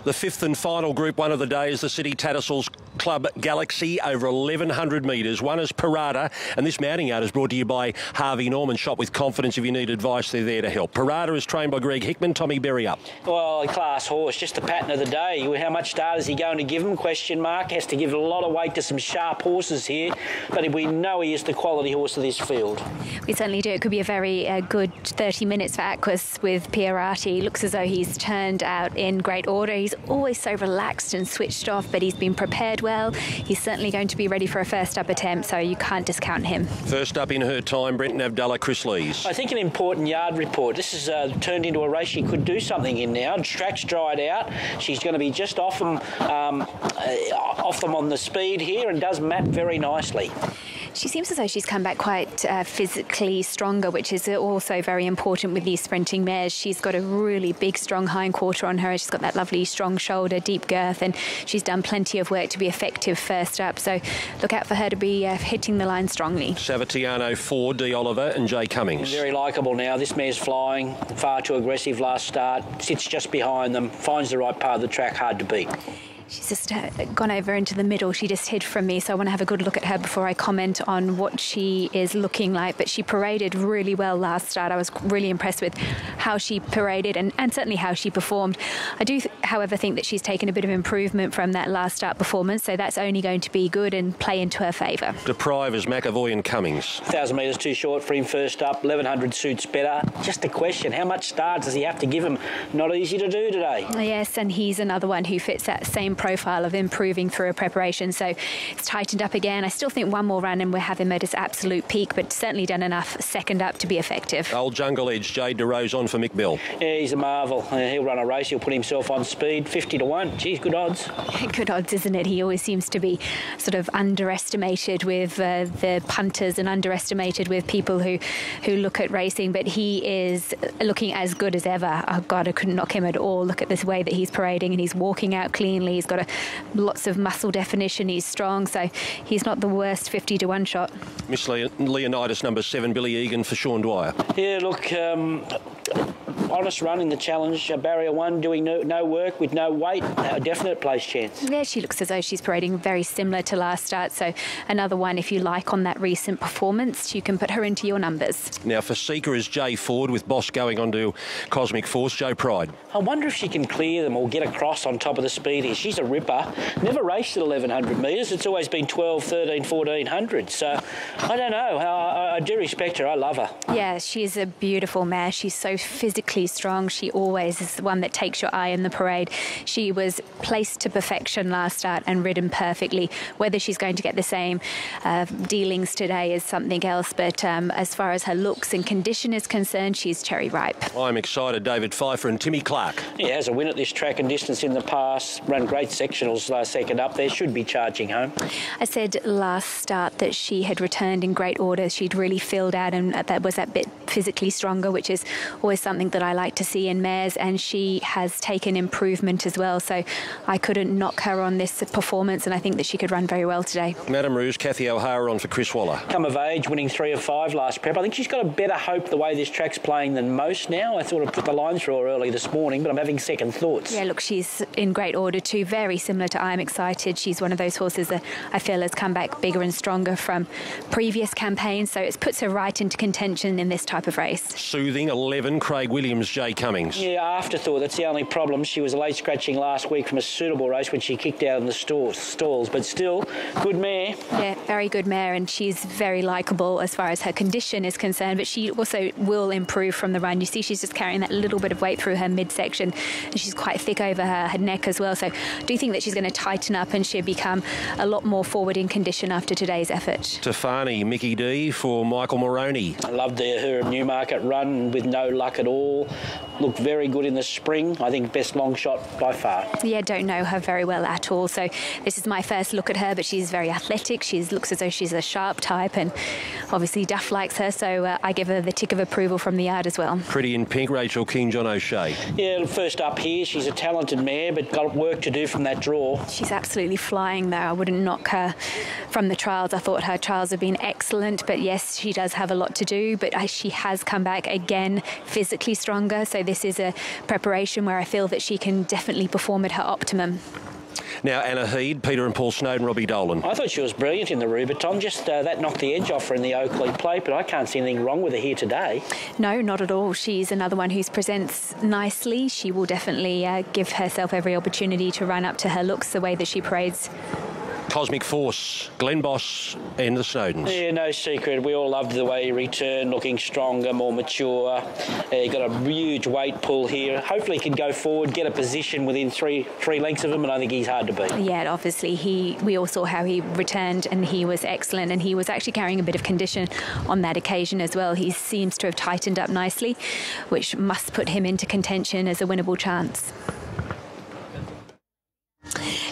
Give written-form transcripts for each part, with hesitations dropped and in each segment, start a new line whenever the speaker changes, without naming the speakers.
The fifth and final Group 1 of the day is the City Tattersalls Club Galaxy over 1,100 metres. One is Parada, and this mounting yard is brought to you by Harvey Norman. Shop with confidence. If you need advice, they're there to help. Parada is trained by Greg Hickman. Tommy Berry up.
Well, a class horse, just the pattern of the day. How much start is he going to give him? Question mark. Has to give a lot of weight to some sharp horses here, but we know he is the quality horse of this field.
We certainly do. It could be a very good 30 minutes for Aquas with Pierati. Looks as though he's turned out in great order. He's always so relaxed and switched off, but he's been prepared well. He's certainly going to be ready for a first up attempt, so you can't discount him.
First up in her time, Brenton Abdallah, Chris Lees.
I think an important yard report. This has turned into a race she could do something in now. Track's dried out. She's going to be just off them on the speed here and does map very nicely.
She seems as though she's come back quite physically stronger, which is also very important with these sprinting mares. She's got a really big, strong hindquarter on her. She's got that lovely, strong shoulder, deep girth, and she's done plenty of work to be effective first up. So look out for her to be hitting the line strongly.
Savatiano, Ford, D. Oliver and Jay Cummings.
Very likeable now. This mare's flying. Far too aggressive last start. Sits just behind them. Finds the right part of the track. Hard to beat.
She's just gone over into the middle. She just hid from me, so I want to have a good look at her before I comment on what she is looking like. But she paraded really well last start. I was really impressed with how she paraded and certainly how she performed. I do, however, think that she's taken a bit of improvement from that last start performance, so that's only going to be good and play into her favour.
Deprivers, McAvoy and Cummings.
1,000 metres too short for him first up. 1,100 suits better. Just a question, how much start does he have to give him? Not easy to do today.
Yes, and he's another one who fits that same profile of improving through a preparation, so it's tightened up again. I still think one more run and we'll have him at his absolute peak, but certainly done enough second up to be effective.
Old Jungle Edge, Jade DeRose on for Mick Bell.
Yeah, he's a marvel. He'll run a race, he'll put himself on speed. 50 to 1. Geez, good odds.
Good odds, isn't it? He always seems to be sort of underestimated with the punters and underestimated with people who look at racing, but he is looking as good as ever. Oh God, I couldn't knock him at all. Look at this way that he's parading, and he's walking out cleanly. He's got lots of muscle definition. He's strong, so he's not the worst 50 to 1 shot.
Miss Leonidas, number 7, Billy Egan for Sean Dwyer.
Yeah, look, honest run in the challenge. Barrier 1 doing no work with no weight. A definite place chance.
Yeah, she looks as though she's parading very similar to last start, so another one, if you like, on that recent performance. You can put her into your numbers.
Now for Seeker is Jay Ford, with Boss going on to Cosmic Force. Joe Pride.
I wonder if she can clear them or get across on top of the speed here. She's a ripper. Never raced at 1,100 metres. It's always been 12, 13, 1400. So I don't know. I do respect her. I love her.
Yeah, she's a beautiful mare. She's so physically strong. She always is the one that takes your eye in the parade. She was placed to perfection last start and ridden perfectly. Whether she's going to get the same dealings today is something else, but as far as her looks and condition is concerned, she's cherry ripe.
I'm excited. David Pfeiffer and Timmy Clark.
He has a win at this track and distance in the past. Run great sectionals second up there. Should be charging home.
I said last start that she had returned in great order. She'd really filled out, and that was that bit physically stronger, which is always something that I like to see in mares, and she has taken improvement as well, so I couldn't knock her on this performance, and I think that she could run very well today.
Madam Ruse, Kathy O'Hara on for Chris Waller.
Come of age, winning 3 of 5 last prep. I think she's got a better hope the way this track's playing than most now. I thought I'd put the line through her early this morning, but I'm having second thoughts.
Yeah, look, she's in great order too, very similar to I'm Excited. She's one of those horses that I feel has come back bigger and stronger from previous campaigns, so it puts her right into contention in this type of race.
Soothing, 11, Craig Williams, Jay Cummings.
Yeah, afterthought. That's the only problem. She was late scratching last week from a suitable race when she kicked out in the stalls, but still, good mare.
Yeah, very good mare, and she's very likeable as far as her condition is concerned, but she also will improve from the run. You see she's just carrying that little bit of weight through her midsection, and she's quite thick over her neck as well, so I do think that she's going to tighten up and she'll become a lot more forward in condition after today's effort.
Tefani, Mickey D for Michael Moroney.
I loved her Newmarket run with no luck at all. Looked very good in the spring. I think best long shot by far.
Yeah, don't know her very well at all, so this is my first look at her, but she's very athletic. She looks as though she's a sharp type, and obviously Duff likes her, so I give her the tick of approval from the yard as well.
Pretty in pink, Rachel King, John O'Shea.
Yeah, first up here, she's a talented mare, but got work to do from that draw.
She's absolutely flying though. I wouldn't knock her from the trials. I thought her trials have been excellent, but yes, she does have a lot to do, but she she has come back again physically stronger. So this is a preparation where I feel that she can definitely perform at her optimum.
Now, Anna Heed, Peter and Paul Snowden, Robbie Dolan.
I thought she was brilliant in the Rubiton. Just that knocked the edge off her in the Oakley plate, but I can't see anything wrong with her here today.
No, not at all. She's another one who presents nicely. She will definitely give herself every opportunity to run up to her looks the way that she parades.
Cosmic Force, Glenn Boss and the Snowdens.
Yeah, no secret. We all loved the way he returned, looking stronger, more mature. He got a huge weight pull here. Hopefully he can go forward, get a position within three lengths of him, and I think he's hard to beat.
Yeah, obviously we all saw how he returned, and he was excellent, and he was actually carrying a bit of condition on that occasion as well. He seems to have tightened up nicely, which must put him into contention as a winnable chance.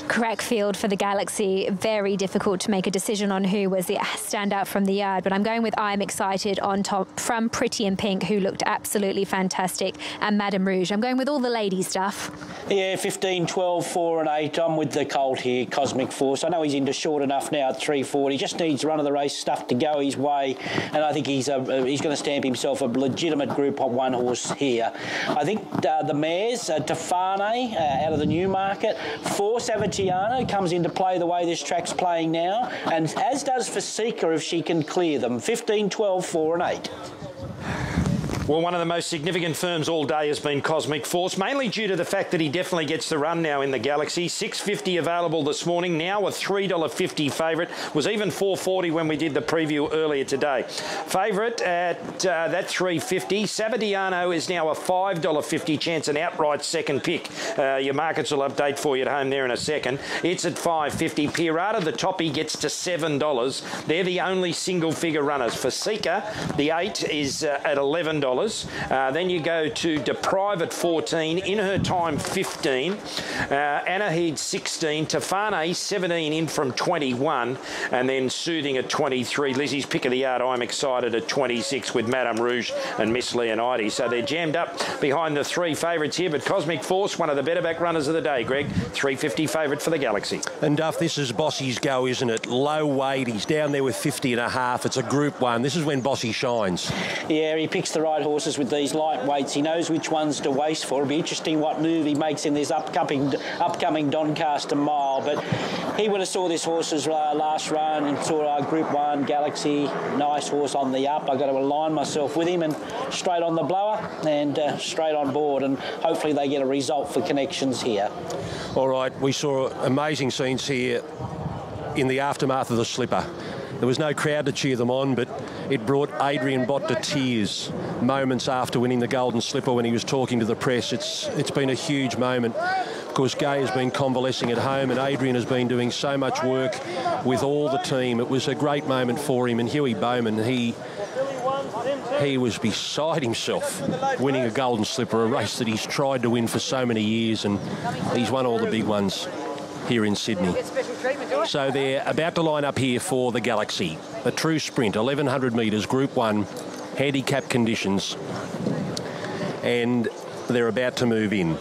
Crack field for the Galaxy. Very difficult to make a decision on who was the standout from the yard, but I'm going with I'm Excited on top from Pretty in Pink, who looked absolutely fantastic, and Madame Rouge. I'm going with all the lady stuff.
Yeah, 15, 12, 4 and 8. I'm with the colt here, Cosmic Force. I know he's into short enough now at 340. Just needs run of the race stuff to go his way, and I think he's going to stamp himself a legitimate Group 1 horse here. I think the mares, Tefane out of the Newmarket, 4 Savatiano comes into play the way this track's playing now, and as does Fasika if she can clear them. 15, 12, 4 and 8.
Well, one of the most significant firms all day has been Cosmic Force, mainly due to the fact that he definitely gets the run now in the Galaxy. $6.50 available this morning, now a $3.50 favourite. Was even $4.40 when we did the preview earlier today. Favourite at that $3.50. Savatiano is now a $5.50 chance, an outright second pick. Your markets will update for you at home there in a second. It's at $5.50. Pirata, the toppy, gets to $7. They're the only single figure runners. For Seeker, the 8 is at $11. Then you go to Deprive at 14, In Her Time 15, Anahid 16, Tefane 17 in from 21, and then Soothing at 23. Lizzie's pick of the yard, I'm Excited at 26 with Madame Rouge and Miss Leonidas. So they're jammed up behind the three favourites here, but Cosmic Force, one of the better back runners of the day, Greg. $3.50 favourite for the Galaxy.
And Duff, this is Bossy's go, isn't it? Low weight, he's down there with 50.5. It's a Group 1. This is when Bossy shines.
Yeah, he picks the right horses with these lightweights. He knows which ones to waste for. It'll be interesting what move he makes in this upcoming Doncaster Mile. But he would have saw this horse's last run and saw our Group 1 Galaxy. Nice horse on the up. I've got to align myself with him and straight on the blower and straight on board. And hopefully they get a result for Connections here.
All right, we saw amazing scenes here in the aftermath of the slipper. There was no crowd to cheer them on, but it brought Adrian Bott to tears moments after winning the Golden Slipper when he was talking to the press. It's been a huge moment. Of course, Gay has been convalescing at home, and Adrian has been doing so much work with all the team. It was a great moment for him, and Huey Bowman, he was beside himself winning a Golden Slipper, a race that he's tried to win for so many years, and he's won all the big ones here in Sydney. So they're about to line up here for the Galaxy. A true sprint, 1,100 metres, Group 1, handicap conditions. And they're about to move in.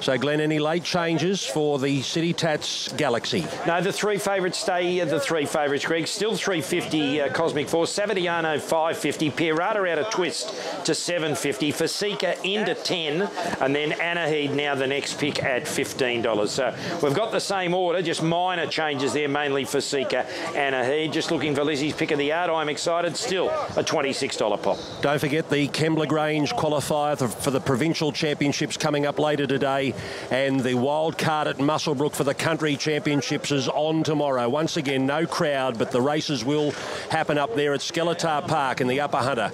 So, Glenn, any late changes for the City Tats Galaxy?
No, the three favourites stay the three favourites, Greg. Still $3.50 Cosmic Force. Savatiano $5.50. Pirata out of Twist to $7.50. Fasika into $10. And then Anahid now the next pick at $15. So we've got the same order, just minor changes there, mainly Fasika, Anahid. Just looking for Lizzie's pick of the yard. I'm Excited. Still a $26 pop.
Don't forget the Kembla Grange qualifier for the Provincial Championships coming up later today. And the wild card at Muswellbrook for the Country Championships is on tomorrow. Once again, no crowd, but the races will happen up there at Skeletar Park in the Upper Hunter.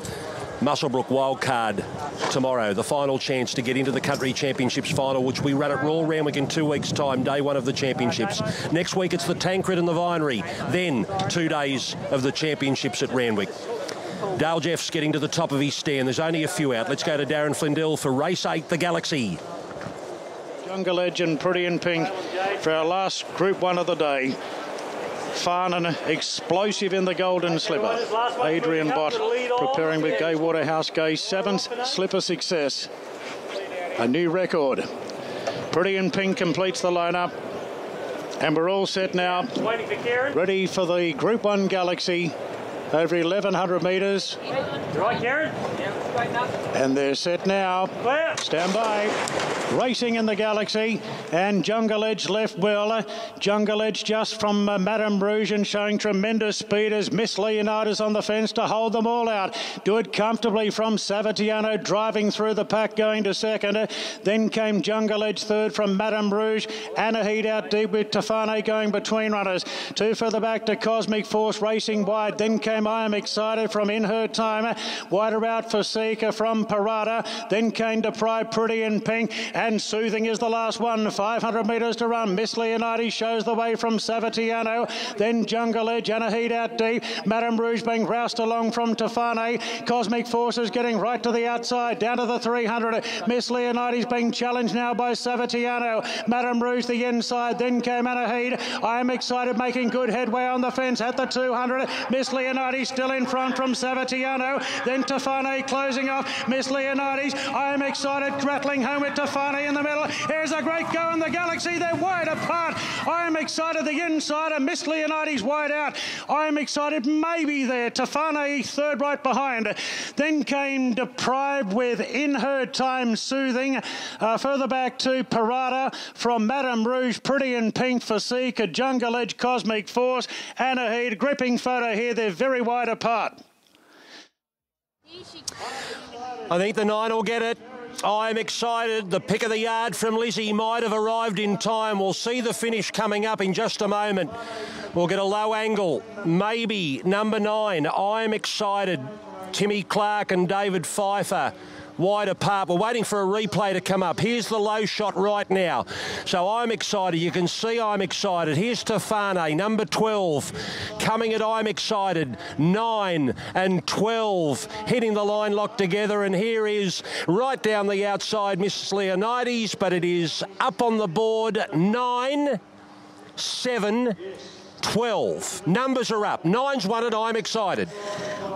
Muswellbrook wild card tomorrow. The final chance to get into the Country Championships final, which we run at Royal Randwick in 2 weeks' time, day one of the championships. Next week, it's the Tancred and the Vinery. Then 2 days of the championships at Randwick. Dale Jeff's getting to the top of his stand. There's only a few out. Let's go to Darren Flindell for race 8, the Galaxy.
Jungle Legend, Pretty in Pink for our last Group 1 of the day. Farnan, explosive in the Golden Slipper. Adrian Bott preparing with Gay Waterhouse. Gay's 7th slipper success. A new record. Pretty in Pink completes the lineup. And we're all set now. Ready for the Group 1 Galaxy. over 1,100 metres.
Right, Karen?
And they're set now. Stand by. Racing in the Galaxy, and Jungle Edge left well. Jungle Edge just from Madame Rouge and showing tremendous speed as Miss Leonidas on the fence to hold them all out. Do it comfortably from Savatiano, driving through the pack, going to second. Then came Jungle Edge third from Madame Rouge. Anahid out deep with Tafane going between runners. Two further back to Cosmic Force racing wide. Then came I Am Excited from In Her Time. Wider out for Seeker from Parada. Then came Deprived, Pretty in Pink. And Soothing is the last one. 500 metres to run. Miss Leonidas shows the way from Savatiano. Then Jungle Edge, Anahid out deep. Madame Rouge being roused along from Tafane. Cosmic Force is getting right to the outside. Down to the 300. Miss Leonidas being challenged now by Savatiano. Madame Rouge the inside. Then came Anahid. I Am Excited making good headway on the fence at the 200. Miss Leonidas still in front from Savatiano. Then Tafane closing off. Miss Leonidas. I Am Excited rattling home with Tafane in the middle. Here's a great go in the Galaxy. They're wide apart. I Am Excited the insider. Miss Leonidas wide out. I Am Excited maybe there. Tafane third right behind. Then came Deprived with In Her Time Soothing. Further back to Parada from Madame Rouge, Pretty in Pink for Seeker, Jungle Edge, Cosmic Force, Anahid. Gripping photo here. They're very wide apart.
I think the 9 will get it. I'm excited. The pick of the yard from Lizzie might have arrived in time. We'll see the finish coming up in just a moment. We'll get a low angle. Maybe number 9. I'm excited. Timmy Clark and David Pfeiffer wide apart. We're waiting for a replay to come up. Here's the low shot right now. So I'm excited. You can see I'm excited. Here's Tafane, number 12, coming at I'm excited. 9 and 12 hitting the line locked together. And here is right down the outside Miss Leonidas, but it is up on the board. 9, 7, 12. Numbers are up. 9's won it. I'm excited.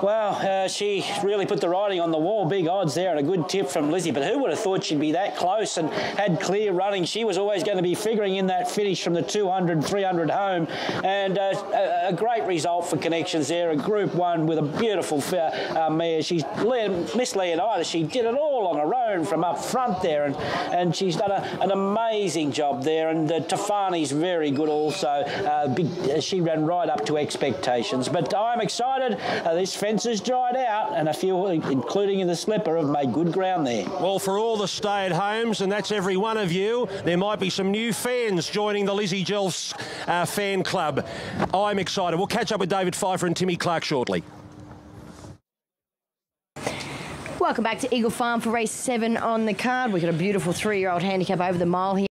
Well, she really put the writing on the wall. Big odds there and a good tip from Lizzie. But who would have thought she'd be that close and had clear running? She was always going to be figuring in that finish from the 200, 300 home. And a great result for Connections there. A Group 1 with a beautiful mare. She's Miss Leonidas. She did it all on her own from up front there. And she's done an amazing job there. And Tafane's very good also. She ran right up to expectations. But I'm excited. This fence has dried out, and a few, including in the slipper, have made good ground there.
Well, for all the stay-at-homes, and that's every one of you, there might be some new fans joining the Lizzie Jelfs fan club. I'm excited. We'll catch up with David Pfeiffer and Timmy Clark shortly.
Welcome back to Eagle Farm for race 7 on the card. We've got a beautiful 3-year-old handicap over the mile here.